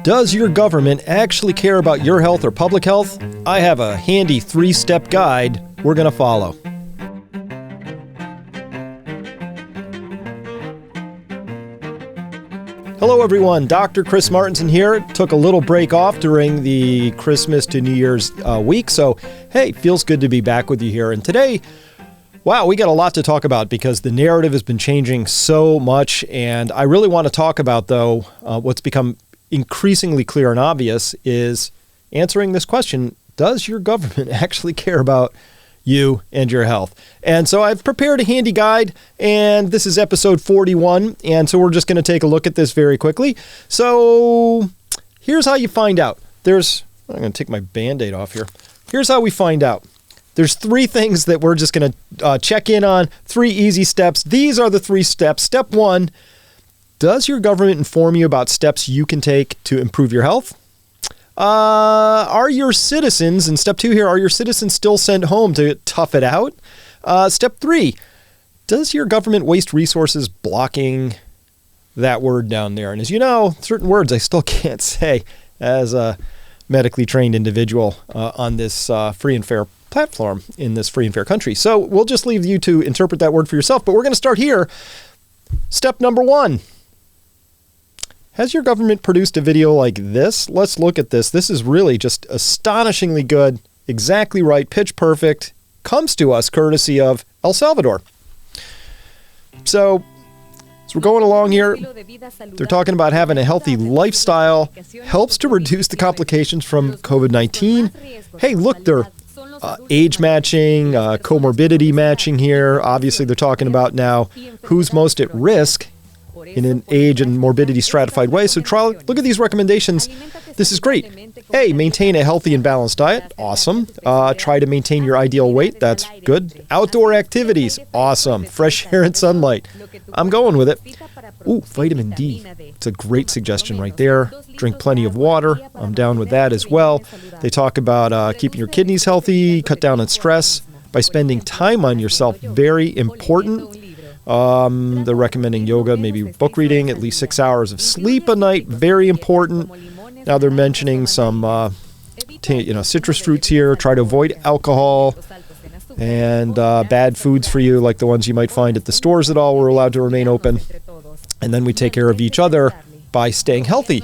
Does your government actually care about your health or public health? I have a handy 3-step guide we're going to follow. Hello everyone, Dr. Chris Martenson here. Took a little break off during the Christmas to New Year's week, so hey, feels good to be back with you here. And today, wow, we got a lot to talk about because the narrative has been changing so much, and I really want to talk about, though, what's become increasingly clear and obvious is answering this question: does your government actually care about you and your health? And so I've prepared a handy guide, and this is episode 41, and so we're just going to take a look at this very quickly. So here's how you find out. I'm going to take my Band-Aid off here. Here's how we find out. There's 3 things that we're just going to check in on, 3 easy steps. These are the 3 steps. Step 1, does your government inform you about steps you can take to improve your health? Are your citizens, and step 2 here, are your citizens still sent home to tough it out? Step 3, does your government waste resources blocking that word down there? And as you know, certain words I still can't say as a medically trained individual on this free and fair platform in this free and fair country. So we'll just leave you to interpret that word for yourself, but we're going to start here. Step number 1. Has your government produced a video like this? Let's look at this. This is really just astonishingly good, exactly right, pitch perfect, comes to us courtesy of El Salvador. So we're going along here. They're talking about having a healthy lifestyle helps to reduce the complications from COVID-19. Hey, look, they're age matching, comorbidity matching here. Obviously, they're talking about now who's most at risk in an age and morbidity stratified way. So look at these recommendations. This is great. A, maintain a healthy and balanced diet. Awesome. Try to maintain your ideal weight. That's good. Outdoor activities. Awesome. Fresh air and sunlight. I'm going with it. Ooh, vitamin D. It's a great suggestion right there. Drink plenty of water. I'm down with that as well. They talk about keeping your kidneys healthy, cut down on stress by spending time on yourself. Very important. They're recommending yoga, maybe book reading, at least 6 hours of sleep a night. Very important. Now they're mentioning some citrus fruits here. Try to avoid alcohol and bad foods for you, like the ones you might find at the stores that all were allowed to remain open. And then we take care of each other by staying healthy.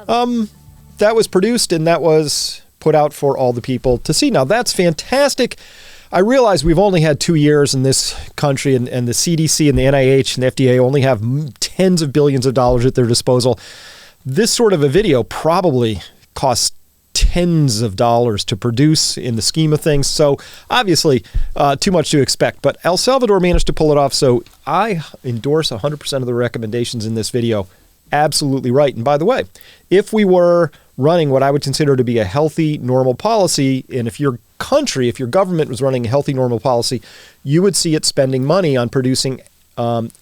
That was produced and that was put out for all the people to see. Now that's fantastic. I realize we've only had 2 years in this country, and the CDC and the NIH and the FDA only have tens of billions of dollars at their disposal. This sort of a video probably costs tens of dollars to produce in the scheme of things. So obviously too much to expect, but El Salvador managed to pull it off. So I endorse 100% of the recommendations in this video. Absolutely right. And by the way, if we were running what I would consider to be a healthy, normal policy, and if your government was running a healthy, normal policy, you would see it spending money on producing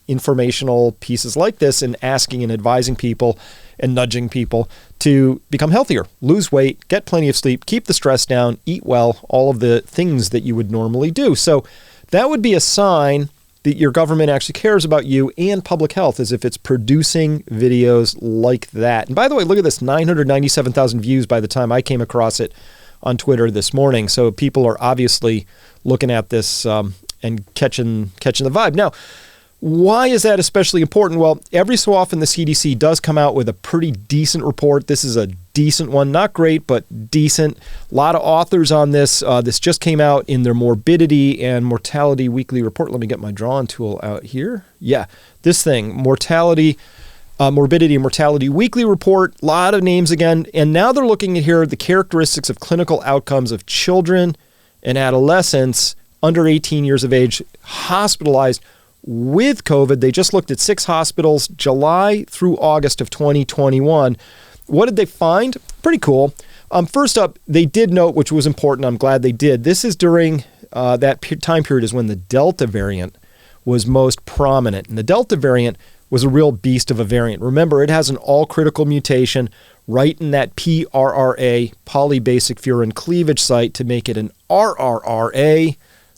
informational pieces like this and asking and advising people and nudging people to become healthier, lose weight, get plenty of sleep, keep the stress down, eat well, all of the things that you would normally do. So that would be a sign that your government actually cares about you and public health, as if it's producing videos like that. And by the way, look at this, 997,000 views by the time I came across it on Twitter this morning. So people are obviously looking at this and catching the vibe. Now, why is that especially important? Well, every so often the CDC does come out with a pretty decent report. This is a decent one, not great, but decent. A lot of authors on this. This just came out in their morbidity and mortality weekly report. Let me get my drawing tool out here. Yeah, this thing, morbidity and mortality weekly report. A lot of names again. And now they're looking at here the characteristics of clinical outcomes of children and adolescents under 18 years of age hospitalized with COVID. They just looked at 6 hospitals, July through August of 2021. What did they find? Pretty cool. First up, they did note, which was important, I'm glad they did, this is during that time period is when the Delta variant was most prominent. And the Delta variant was a real beast of a variant. Remember, it has an all-critical mutation right in that PRRA, polybasic furin cleavage site, to make it an RRRA,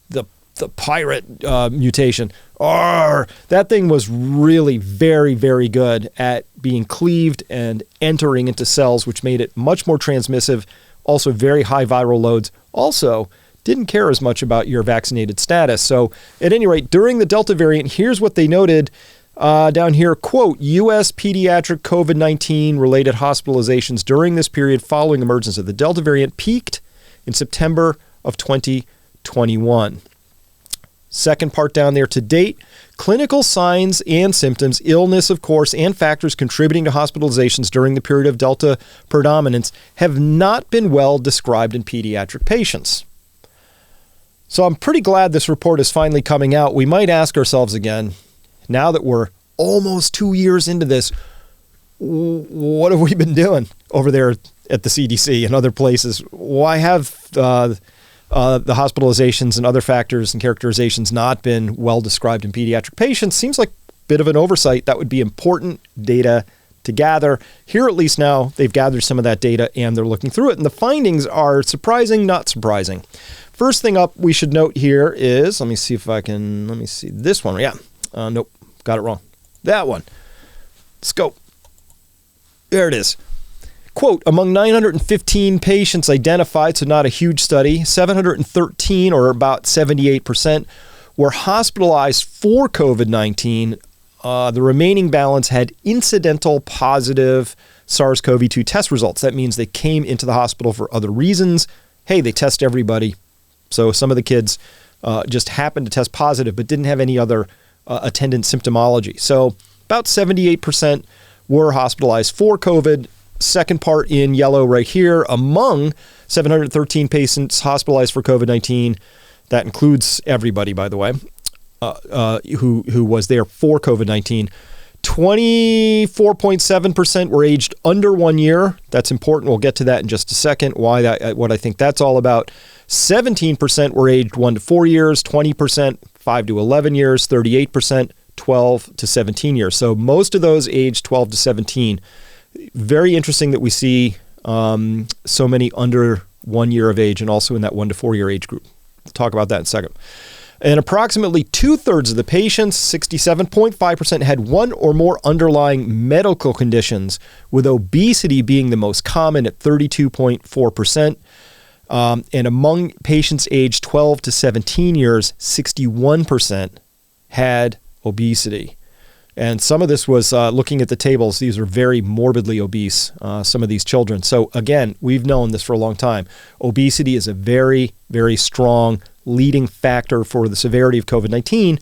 the pirate mutation. That thing was really very, very good at being cleaved and entering into cells, which made it much more transmissive, also very high viral loads. Also, didn't care as much about your vaccinated status. So at any rate, during the Delta variant, here's what they noted down here, quote, U.S. pediatric COVID-19 related hospitalizations during this period following emergence of the Delta variant peaked in September of 2021. Second part down there, to date, clinical signs and symptoms, illness, of course, and factors contributing to hospitalizations during the period of Delta predominance have not been well described in pediatric patients. So I'm pretty glad this report is finally coming out. We might ask ourselves again, now that we're almost 2 years into this, what have we been doing over there at the CDC and other places? Why have the hospitalizations and other factors and characterizations not been well described in pediatric patients? Seems like a bit of an oversight. That would be important data to gather. Here, at least now, they've gathered some of that data and they're looking through it. And the findings are surprising, not surprising. First thing up we should note here is, let me see this one. Yeah. Nope. Got it wrong. That one. Scope. There it is. Quote, among 915 patients identified, so not a huge study, 713, or about 78%, were hospitalized for COVID-19. The remaining balance had incidental positive SARS-CoV-2 test results. That means they came into the hospital for other reasons. Hey, they test everybody. So some of the kids just happened to test positive, but didn't have any other attendant symptomology. So about 78% were hospitalized for COVID. Second part in yellow right here, among 713 patients hospitalized for COVID-19, that includes everybody, by the way, who was there for COVID-19. 24.7% were aged under 1 year. That's important. We'll get to that in just a second, what I think that's all about. 17% were aged 1 to 4 years, 20% 5 to 11 years, 38% 12 to 17 years. So most of those aged 12 to 17. Very interesting that we see so many under 1 year of age and also in that 1 to 4 year age group. We'll talk about that in a second. And approximately 2/3 of the patients, 67.5%, had one or more underlying medical conditions, with obesity being the most common at 32.4%. And among patients aged 12 to 17 years, 61% had obesity. And some of this was looking at the tables. These are very morbidly obese, some of these children. So again, we've known this for a long time. Obesity is a very, very strong leading factor for the severity of COVID-19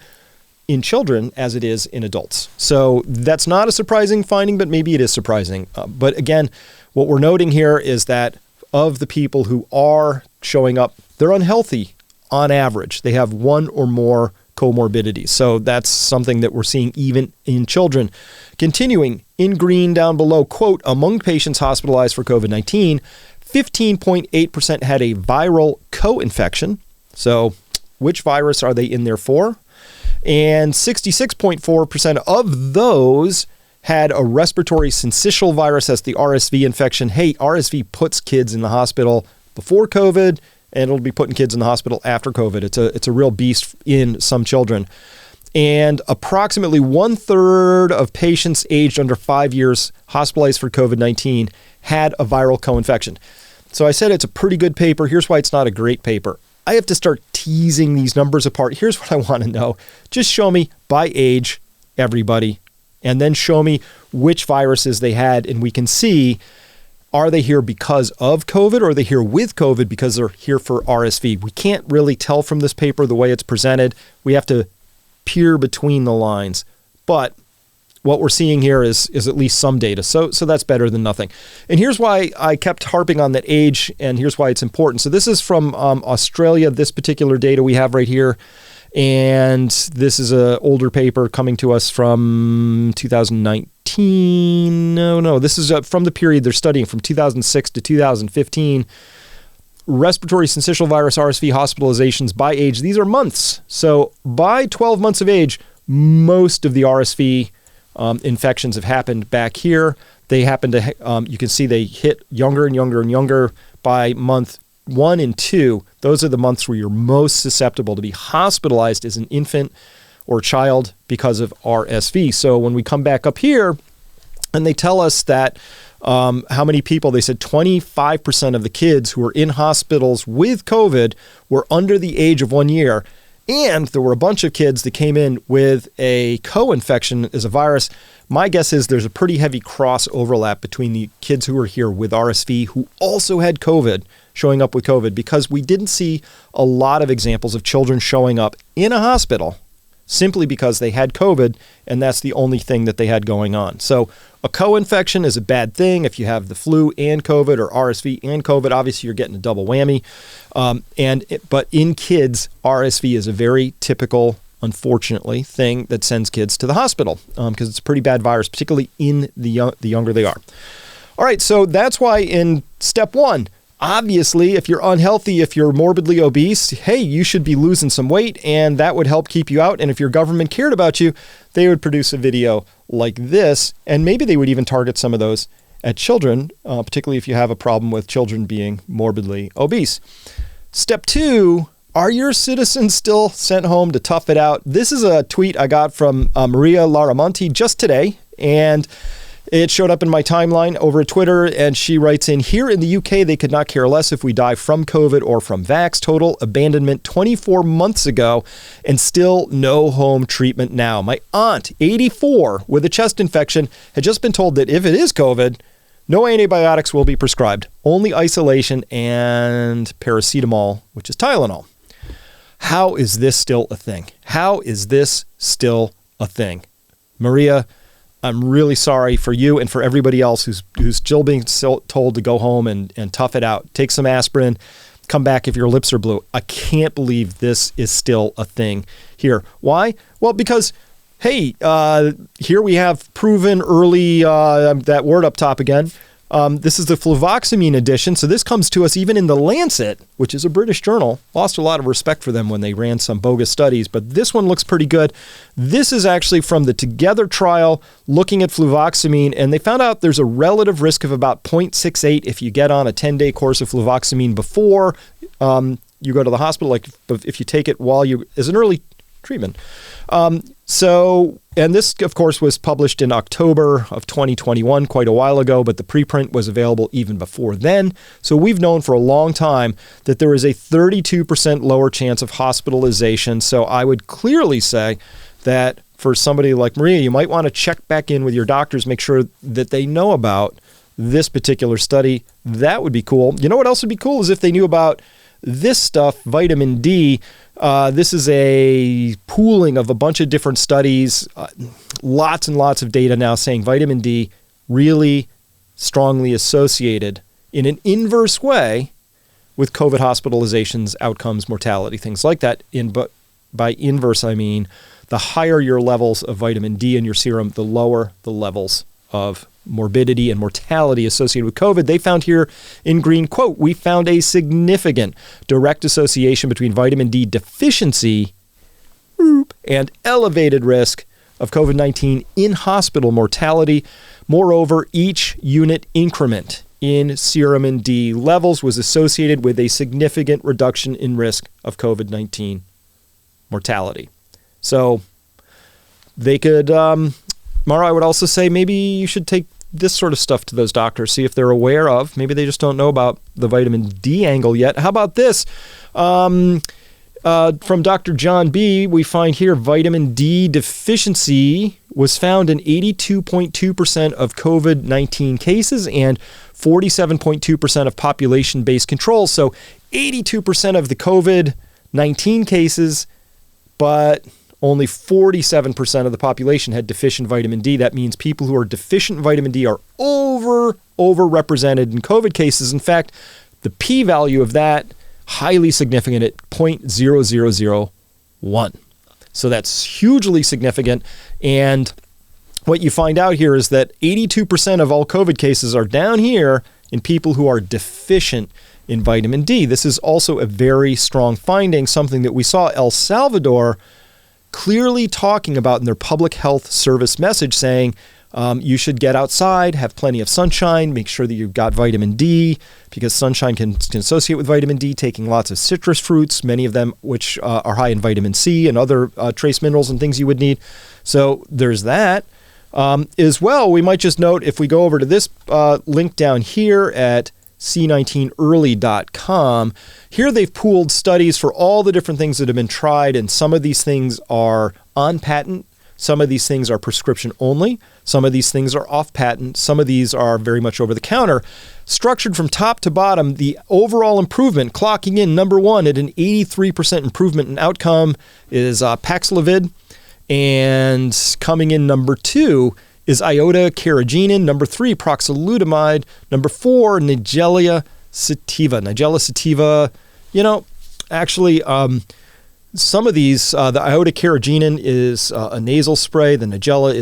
in children as it is in adults. So that's not a surprising finding, but maybe it is surprising. But again, what we're noting here is that of the people who are showing up, they're unhealthy on average. They have one or more comorbidities. So that's something that we're seeing even in children. Continuing in green down below, quote, among patients hospitalized for COVID-19, 15.8% had a viral co-infection. So which virus are they in there for? And 66.4% of those had a respiratory syncytial virus. That's the RSV infection. Hey, RSV puts kids in the hospital before COVID, and it'll be putting kids in the hospital after COVID. It's a real beast in some children. And approximately 1/3 of patients aged under 5 years hospitalized for COVID-19 had a viral co-infection. So I said it's a pretty good paper. Here's why it's not a great paper. I have to start teasing these numbers apart. Here's what I want to know. Just show me by age, everybody, and then show me which viruses they had, and we can see, are they here because of COVID or are they here with COVID because they're here for RSV? We can't really tell from this paper the way it's presented. We have to peer between the lines. But what we're seeing here is at least some data. So that's better than nothing. And here's why I kept harping on that age, and here's why it's important. So this is from Australia, this particular data we have right here. And this is an older paper coming to us from 2019. No, this is from the period they're studying from 2006 to 2015. Respiratory syncytial virus RSV hospitalizations by age. These are months. So by 12 months of age, most of the RSV infections have happened back here. They happen to, you can see they hit younger and younger and younger by month 1 and 2. Those are the months where you're most susceptible to be hospitalized as an infant or child because of RSV. So when we come back up here and they tell us that how many people, they said 25% of the kids who were in hospitals with COVID were under the age of 1 year. And there were a bunch of kids that came in with a co-infection as a virus. My guess is there's a pretty heavy cross overlap between the kids who were here with RSV who also had COVID, showing up with COVID, because we didn't see a lot of examples of children showing up in a hospital simply because they had COVID, and that's the only thing that they had going on. So a co-infection is a bad thing. If you have the flu and COVID or RSV and COVID, obviously you're getting a double whammy. But in kids, RSV is a very typical, unfortunately, thing that sends kids to the hospital because it's a pretty bad virus, particularly in the younger they are. All right, so that's why in step one, obviously, if you're unhealthy, if you're morbidly obese, hey, you should be losing some weight, and that would help keep you out. And if your government cared about you, they would produce a video like this, and maybe they would even target some of those at children, particularly if you have a problem with children being morbidly obese. Step two, are your citizens still sent home to tough it out? This is a tweet I got from Maria Laramonti just today, and it showed up in my timeline over at Twitter, and she writes in, here in the UK, they could not care less if we die from COVID or from vax. Total abandonment 24 months ago, and still no home treatment now. My aunt, 84, with a chest infection, had just been told that if it is COVID, no antibiotics will be prescribed, only isolation and paracetamol, which is Tylenol. How is this still a thing? How is this still a thing? Maria, I'm really sorry for you and for everybody else who's still being told to go home and tough it out. Take some aspirin, come back if your lips are blue. I can't believe this is still a thing here. Why? Well, because, hey, here we have proven early, that word up top again. This is the fluvoxamine edition. So this comes to us even in the Lancet, which is a British journal. Lost a lot of respect for them when they ran some bogus studies, but this one looks pretty good. This is actually from the Together trial looking at fluvoxamine, and they found out there's a relative risk of about 0.68 if you get on a 10-day course of fluvoxamine before you go to the hospital, like if you take it while as an early treatment. And this, of course, was published in October of 2021, quite a while ago, but the preprint was available even before then. So we've known for a long time that there is a 32% lower chance of hospitalization. So I would clearly say that for somebody like Maria, you might want to check back in with your doctors, make sure that they know about this particular study. That would be cool. You know what else would be cool is if they knew about this stuff, vitamin D. This is a pooling of a bunch of different studies, lots and lots of data now saying vitamin D really strongly associated in an inverse way with COVID hospitalizations, outcomes, mortality, things like that. But by inverse, I mean the higher your levels of vitamin D in your serum, the lower the levels of morbidity and mortality associated with COVID. They found here in green, quote, we found a significant direct association between vitamin D deficiency and elevated risk of COVID-19 in hospital mortality. Moreover, each unit increment in serum D levels was associated with a significant reduction in risk of COVID-19 mortality. So they could, Mara, I would also say maybe you should take this sort of stuff to those doctors, see if they're aware of. Maybe they just don't know about the vitamin D angle yet. How about this? From Dr. John B., we find here vitamin D deficiency was found in 82.2% of COVID-19 cases and 47.2% of population-based controls. So 82% of the COVID-19 cases, but only 47% of the population had deficient vitamin D. That means people who are deficient in vitamin D are overrepresented in COVID cases. In fact, the p-value of that, highly significant at 0.0001. So that's hugely significant. And what you find out here is that 82% of all COVID cases are down here in people who are deficient in vitamin D. This is also a very strong finding, something that we saw El Salvador clearly talking about in their public health service message, saying You should get outside, have plenty of sunshine, make sure that you've got vitamin D, because sunshine can associate with vitamin D, taking lots of citrus fruits, many of them which are high in vitamin C and other trace minerals and things you would need. So there's that. As well, we might just note, if we go over to this link down here at c19early.com, here they've pooled studies for all the different things that have been tried, and some of these things are on patent, some of these things are prescription only, some of these things are off patent, some of these are very much over the counter. Structured from top to bottom, the overall improvement, clocking in number one at an 83% improvement in outcome, is Paxlovid, and coming in number two is iota carrageenan, number three, proxalutamide, number four, Nigella sativa. Nigella sativa, actually, some of these, the iota carrageenan is a nasal spray. The Nigella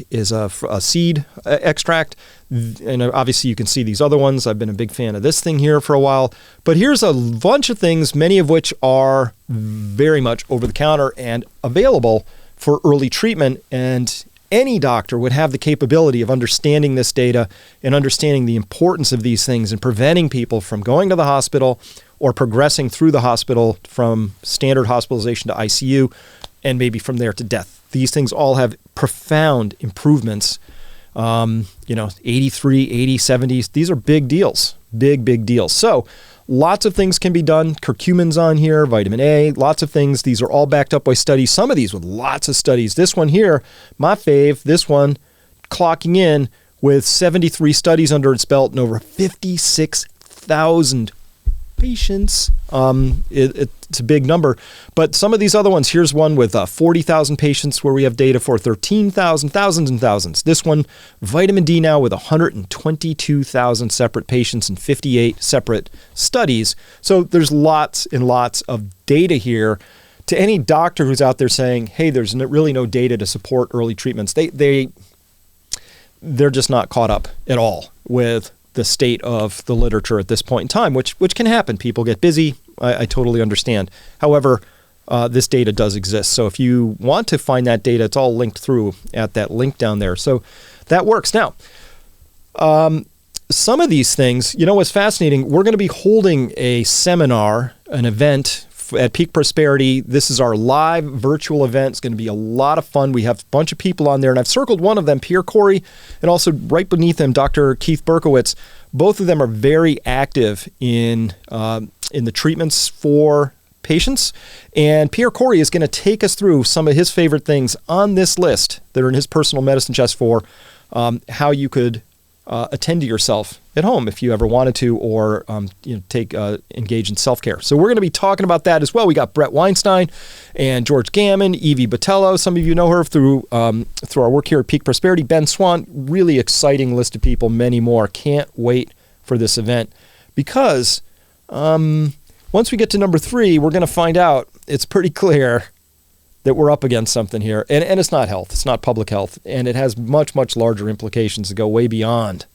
is a seed extract. And obviously you can see these other ones. I've been a big fan of this thing here for a while. But here's a bunch of things, many of which are very much over the counter and available for early treatment. And any doctor would have the capability of understanding this data and understanding the importance of these things and preventing people from going to the hospital or progressing through the hospital from standard hospitalization to ICU and maybe from there to death. These things all have profound improvements. 83, 80, 70s. These are big deals, big deals. So lots of things can be done. Curcumin's on here, vitamin A, lots of things. These are all backed up by studies. Some of these with lots of studies. This one here, my fave, this one clocking in with 73 studies under its belt and over 56,000 patients. It's a big number. But some of these other ones, here's one with 40,000 patients where we have data for 13,000, thousands and thousands. This one, vitamin D now with 122,000 separate patients and 58 separate studies. So there's lots and lots of data here. To any doctor who's out there saying, hey, there's really no data to support early treatments, they're just not caught up at all with the state of the literature at this point in time, which can happen. People get busy. I totally understand. However, this data does exist. So if you want to find that data, it's all linked through at that link down there. So that works. Now, some of these things, what's fascinating, we're going to be holding a seminar, an event at Peak Prosperity. This is our live virtual event. It's going to be a lot of fun. We have a bunch of people on there, and I've circled one of them, Pierre Corey, and also right beneath him, Dr. Keith Berkowitz. Both of them are very active in the treatments for patients, and Pierre Corey is going to take us through some of his favorite things on this list that are in his personal medicine chest for how you could attend to yourself at home if you ever wanted to, or engage in self-care. So we're going to be talking about that as well. We got Brett Weinstein and George Gammon, Evie Botello. Some of you know her through our work here at Peak Prosperity. Ben Swan, really exciting list of people, many more. Can't wait for this event because once we get to number 3, we're going to find out it's pretty clear that we're up against something here. And it's not health. It's not public health. And it has much, much larger implications that go way beyond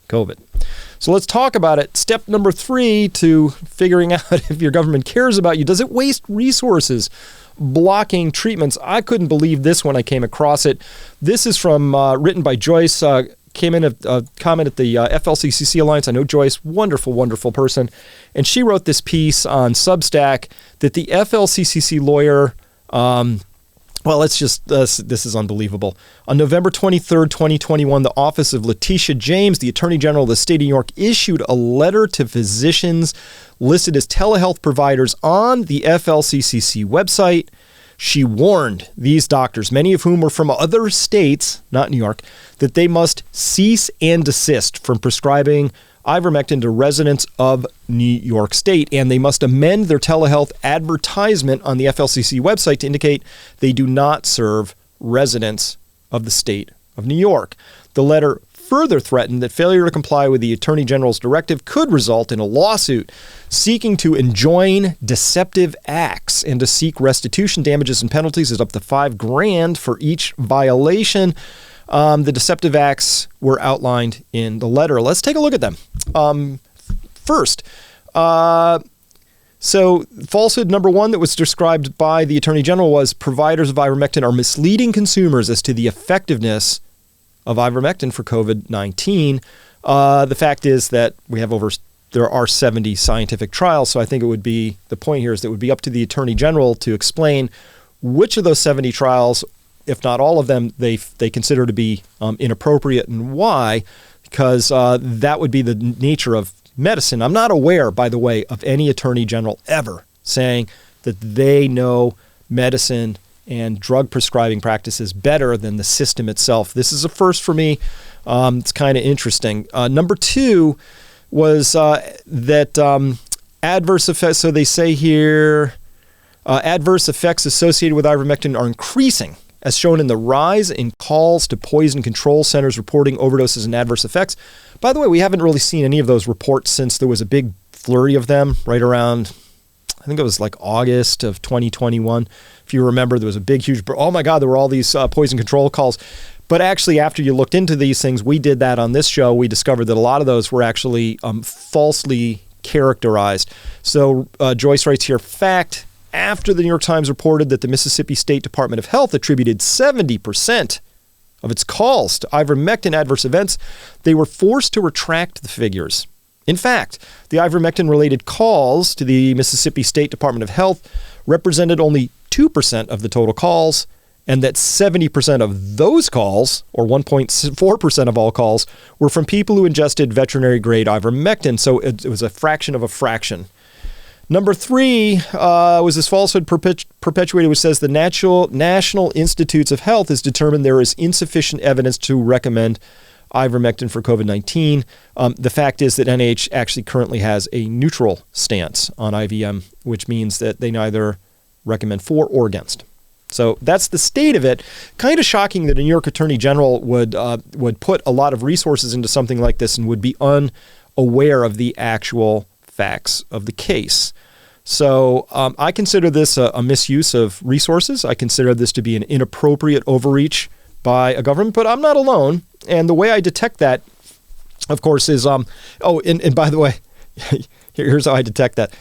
COVID. So let's talk about it. Step number 3 to figuring out if your government cares about you. Does it waste resources blocking treatments? I couldn't believe this when I came across it. This is from written by Joyce. Came in a comment at the FLCCC Alliance. I know Joyce, wonderful, wonderful person. And she wrote this piece on Substack that the FLCCC lawyer... this is unbelievable. On November 23rd, 2021, the office of Letitia James, the Attorney General of the state of New York, issued a letter to physicians listed as telehealth providers on the FLCCC website. She warned these doctors, many of whom were from other states, not New York, that they must cease and desist from prescribing Ivermectin to residents of New York State, and they must amend their telehealth advertisement on the FLCC website to indicate they do not serve residents of the state of New York. The letter further threatened that failure to comply with the Attorney General's directive could result in a lawsuit seeking to enjoin deceptive acts and to seek restitution damages and penalties at up to $5,000 for each violation. The deceptive acts were outlined in the letter. Let's take a look at them. First, so falsehood number 1 that was described by the Attorney General was providers of ivermectin are misleading consumers as to the effectiveness of ivermectin for COVID-19. The fact is that there are 70 scientific trials, so I think the point here is that it would be up to the Attorney General to explain which of those 70 trials, if not all of them, they consider to be inappropriate and why, because that would be the nature of medicine. I'm not aware, by the way, of any Attorney General ever saying that they know medicine and drug prescribing practices better than the system itself. This is a first for me. It's kind of interesting. Number two was that adverse effects. So they say here, adverse effects associated with ivermectin are increasing, as shown in the rise in calls to poison control centers reporting overdoses and adverse effects. By the way, we haven't really seen any of those reports since there was a big flurry of them right around, I think it was like August of 2021. If you remember, there was a big, huge, oh my God, there were all these poison control calls. But actually, after you looked into these things, we did that on this show. We discovered that a lot of those were actually falsely characterized. So Joyce writes here, fact, after the New York Times reported that the Mississippi State Department of Health attributed 70% of its calls to ivermectin adverse events, they were forced to retract the figures. In fact, the ivermectin-related calls to the Mississippi State Department of Health represented only 2% of the total calls, and that 70% of those calls, or 1.4% of all calls, were from people who ingested veterinary-grade ivermectin. So it was a fraction of a fraction. Number three was this falsehood perpetuated, which says the National Institutes of Health has determined there is insufficient evidence to recommend ivermectin for COVID-19. The fact is that NIH actually currently has a neutral stance on IVM, which means that they neither recommend for or against. So that's the state of it. Kind of shocking that a New York Attorney General would put a lot of resources into something like this and would be unaware of the actual facts of the case. So I consider this a misuse of resources. I consider this to be an inappropriate overreach by a government, but I'm not alone. And the way I detect that, of course, is, and by the way, here's how I detect that.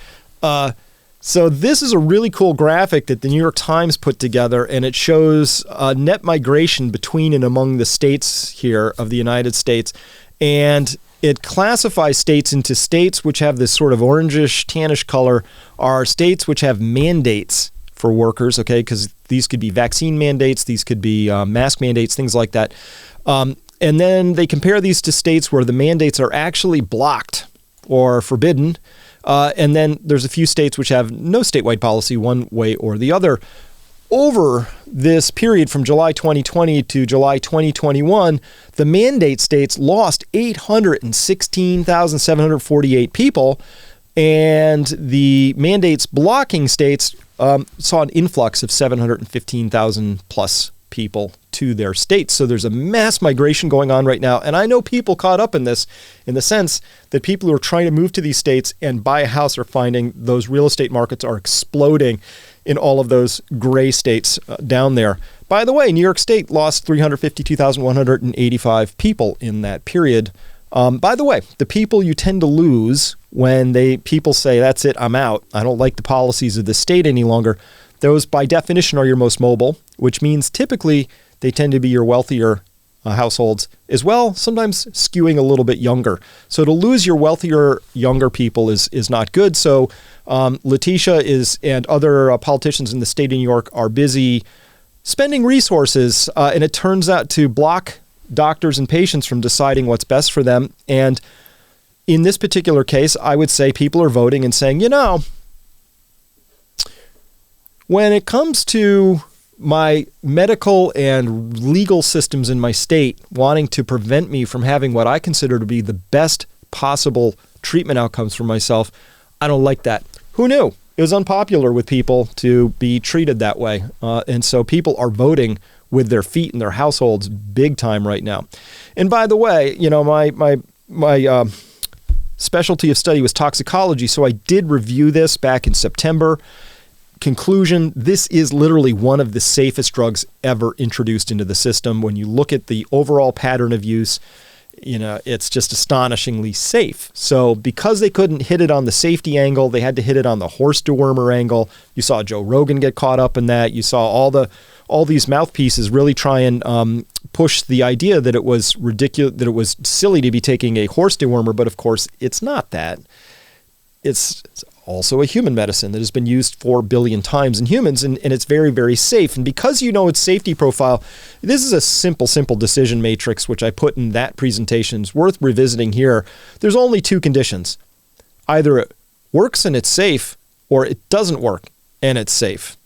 So this is a really cool graphic that the New York Times put together, and it shows net migration between and among the states here of the United States. And it classifies states into states which have this sort of orangish, tannish color, are states which have mandates for workers, okay, because these could be vaccine mandates, these could be mask mandates, things like that. And then they compare these to states where the mandates are actually blocked or forbidden. And then there's a few states which have no statewide policy one way or the other. Over this period from July 2020 to July 2021, the mandate states lost 816,748 people, and the mandates blocking states saw an influx of 715,000 plus people to their states. So there's a mass migration going on right now. And I know people caught up in this in the sense that people who are trying to move to these states and buy a house are finding those real estate markets are exploding in all of those gray states down there. By the way, New York State lost 352,185 people in that period. By the way, the people you tend to lose when people say, that's it, I'm out, I don't like the policies of the state any longer, those by definition are your most mobile, which means typically they tend to be your wealthier households as well, sometimes skewing a little bit younger. So to lose your wealthier, younger people is not good. So Letitia and other politicians in the state of New York are busy spending resources, and it turns out to block doctors and patients from deciding what's best for them. And in this particular case, I would say people are voting and saying, when it comes to my medical and legal systems in my state wanting to prevent me from having what I consider to be the best possible treatment outcomes for myself, I don't like that. Who knew? It was unpopular with people to be treated that way. And so people are voting with their feet in their households big time right now. And by the way, my specialty of study was toxicology, so I did review this back in September. Conclusion, this is literally one of the safest drugs ever introduced into the system. When you look at the overall pattern of use, it's just astonishingly safe. So because they couldn't hit it on the safety angle, they had to hit it on the horse dewormer angle. You saw Joe Rogan get caught up in that. You saw all these mouthpieces really try and push the idea that it was ridiculous, that it was silly to be taking a horse dewormer, but of course it's not that. It's also a human medicine that has been used 4 billion times in humans, and it's very, very safe. And because you know its safety profile, this is a simple decision matrix, which I put in that presentation. It's worth revisiting here. There's only 2 conditions. Either it works and it's safe, or it doesn't work and it's safe.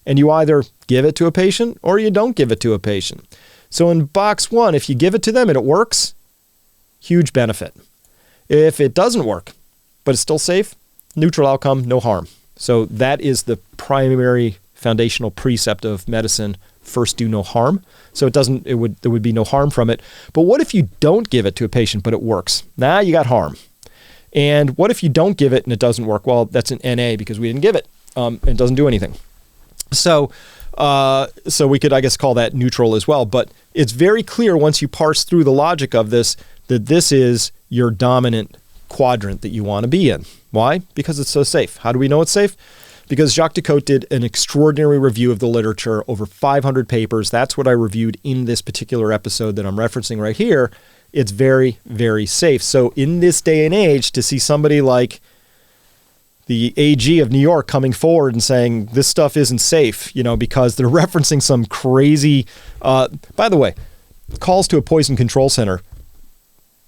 And you either give it to a patient or you don't give it to a patient. So in box 1, if you give it to them and it works, huge benefit. If it doesn't work, but it's still safe, neutral outcome, no harm. So that is the primary foundational precept of medicine. First, do no harm. So there would be no harm from it. But what if you don't give it to a patient, but it works? Now you got harm. And what if you don't give it and it doesn't work? Well, that's an NA because we didn't give it. It doesn't do anything. So we could, I guess, call that neutral as well. But it's very clear once you parse through the logic of this, that this is your dominant quadrant that you want to be in. Why? Because it's so safe. How do we know it's safe? Because Jacques Decote did an extraordinary review of the literature, over 500 papers. That's what I reviewed in this particular episode that I'm referencing right here. It's very, very safe. So in this day and age, to see somebody like the AG of New York coming forward and saying this stuff isn't safe, because they're referencing some crazy, by the way, calls to a poison control center,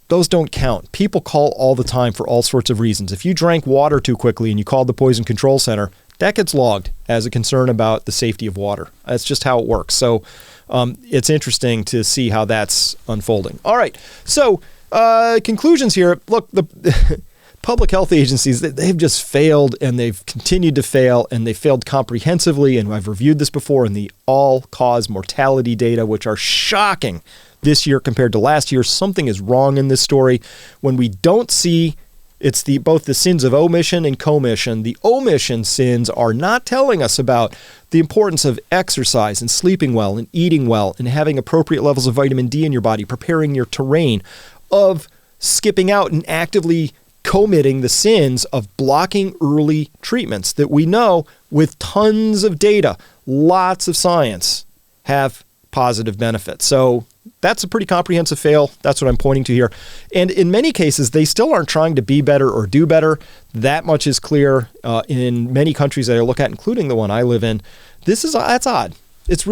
those don't count. People call all the time for all sorts of reasons. If you drank water too quickly and you called the poison control center, that gets logged as a concern about the safety of water. That's just how it works. So it's interesting to see how that's unfolding. All right. So conclusions here. Look, the public health agencies, they've just failed, and they've continued to fail, and they failed comprehensively. And I've reviewed this before in the all-cause mortality data, which are shocking this year compared to last year. Something is wrong in this story. When we don't see, it's both the sins of omission and commission. The omission sins are not telling us about the importance of exercise and sleeping well and eating well and having appropriate levels of vitamin D in your body, preparing your terrain, of skipping out and actively committing the sins of blocking early treatments that we know with tons of data, lots of science, have positive benefits. So that's a pretty comprehensive fail. That's what I'm pointing to here. And in many cases, they still aren't trying to be better or do better. That much is clear in many countries that I look at, including the one I live in. That's odd. It's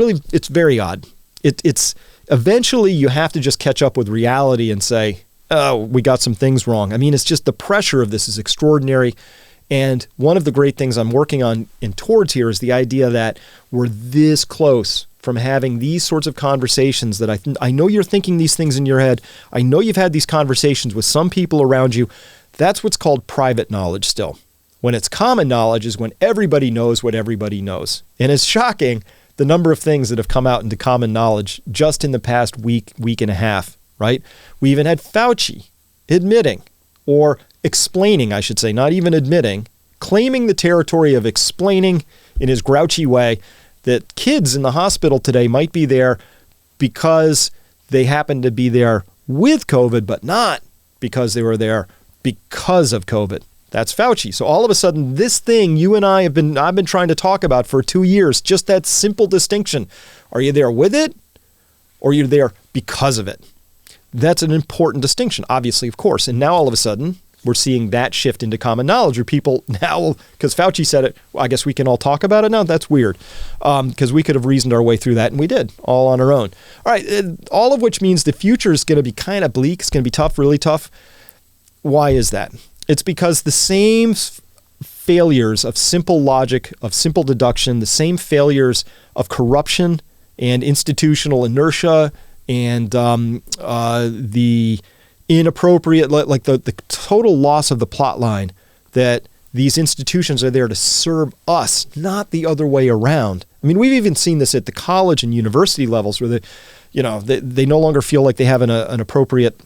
very odd. It's eventually you have to just catch up with reality and say, oh, we got some things wrong. I mean, it's just the pressure of this is extraordinary. And one of the great things I'm working on and towards here is the idea that we're this close from having these sorts of conversations that I know you're thinking these things in your head. I know you've had these conversations with some people around you. That's what's called private knowledge still. When it's common knowledge is when everybody knows what everybody knows. And it's shocking the number of things that have come out into common knowledge just in the past week and a half, right? We even had Fauci admitting, or explaining, I should say, not even admitting, claiming the territory of explaining in his grouchy way that kids in the hospital today might be there because they happen to be there with COVID, but not because they were there because of COVID. That's Fauci. So all of a sudden, this thing you and I've been trying to talk about for 2 years, just that simple distinction. Are you there with it, or you're there because of it? That's an important distinction, obviously, of course. And now all of a sudden, we're seeing that shift into common knowledge where people now, because Fauci said it, well, I guess we can all talk about it now. That's weird, because we could have reasoned our way through that, and we did, all on our own. All right, all of which means the future is going to be kind of bleak. It's going to be tough, really tough. Why is that? It's because the same failures of simple logic, of simple deduction, the same failures of corruption and institutional inertia and the inappropriate, like the total loss of the plot line, that these institutions are there to serve us, not the other way around. I mean, we've even seen this at the college and university levels where they no longer feel like they have an appropriate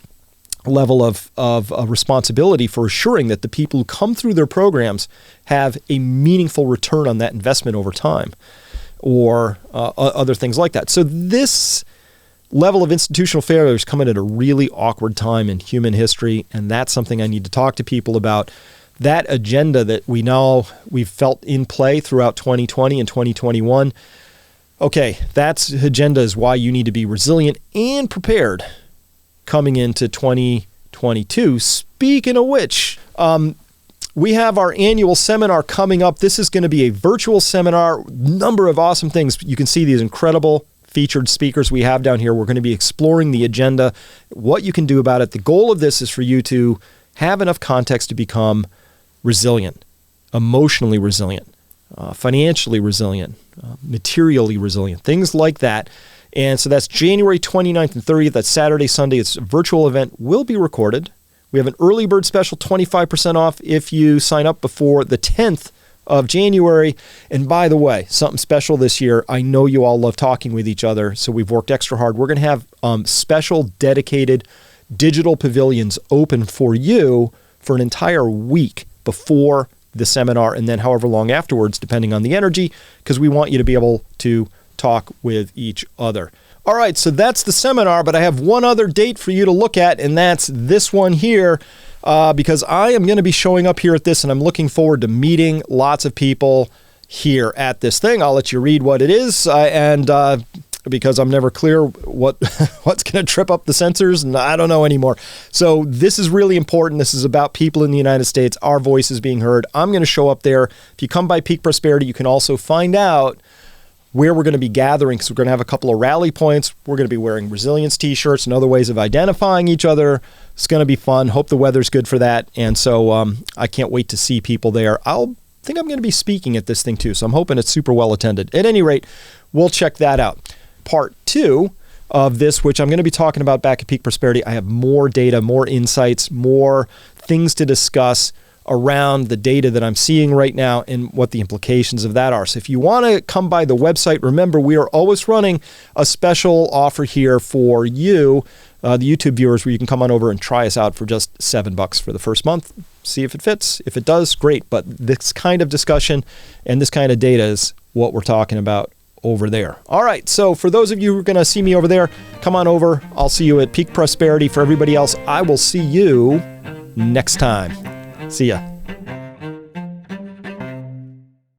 level of responsibility for assuring that the people who come through their programs have a meaningful return on that investment over time, or other things like that. So this level of institutional failure is coming at a really awkward time in human history, and that's something I need to talk to people about. That agenda that we've felt in play throughout 2020 and 2021, Okay, that's agenda is why you need to be resilient and prepared coming into 2022. Speaking of which, we have our annual seminar coming up. This is going to be a virtual seminar, number of awesome things. You can see these incredible featured speakers we have down here. We're going to be exploring the agenda, what you can do about it. The goal of this is for you to have enough context to become resilient, emotionally resilient, financially resilient, materially resilient, things like that. And so that's January 29th and 30th. That's Saturday, Sunday. It's a virtual event, will be recorded. We have an early bird special, 25% off if you sign up before the 10th of January. And by the way, something special this year. I know you all love talking with each other, so we've worked extra hard. We're going to have special dedicated digital pavilions open for you for an entire week before the seminar and then however long afterwards, depending on the energy, because we want you to be able to talk with each other. All right, so that's the seminar, but I have one other date for you to look at, and that's this one here, because I am going to be showing up here at this, and I'm looking forward to meeting lots of people here at this thing. I'll let you read what it is, and because I'm never clear what's going to trip up the sensors, and I don't know anymore. So this is really important. This is about people in the United States, our voices being heard. I'm going to show up there. If you come by Peak Prosperity, you can also find out where we're going to be gathering, because we're going to have a couple of rally points. We're going to be wearing resilience t-shirts and other ways of identifying each other. It's going to be fun. Hope the weather's good for that. And so I can't wait to see people there. think I'm going to be speaking at this thing too, so I'm hoping it's super well attended. At any rate, we'll check that out. Part 2 of this, which I'm going to be talking about back at Peak Prosperity, I have more data, more insights, more things to discuss around the data that I'm seeing right now and what the implications of that are. So if you want to come by the website, remember we are always running a special offer here for you, the YouTube viewers, where you can come on over and try us out for just $7 for the first month. See if it fits. If it does, great. But this kind of discussion and this kind of data is what we're talking about over there. All right, so for those of you who are going to see me over there, come on over. I'll see you at Peak Prosperity. For everybody else, I will see you next time. See ya.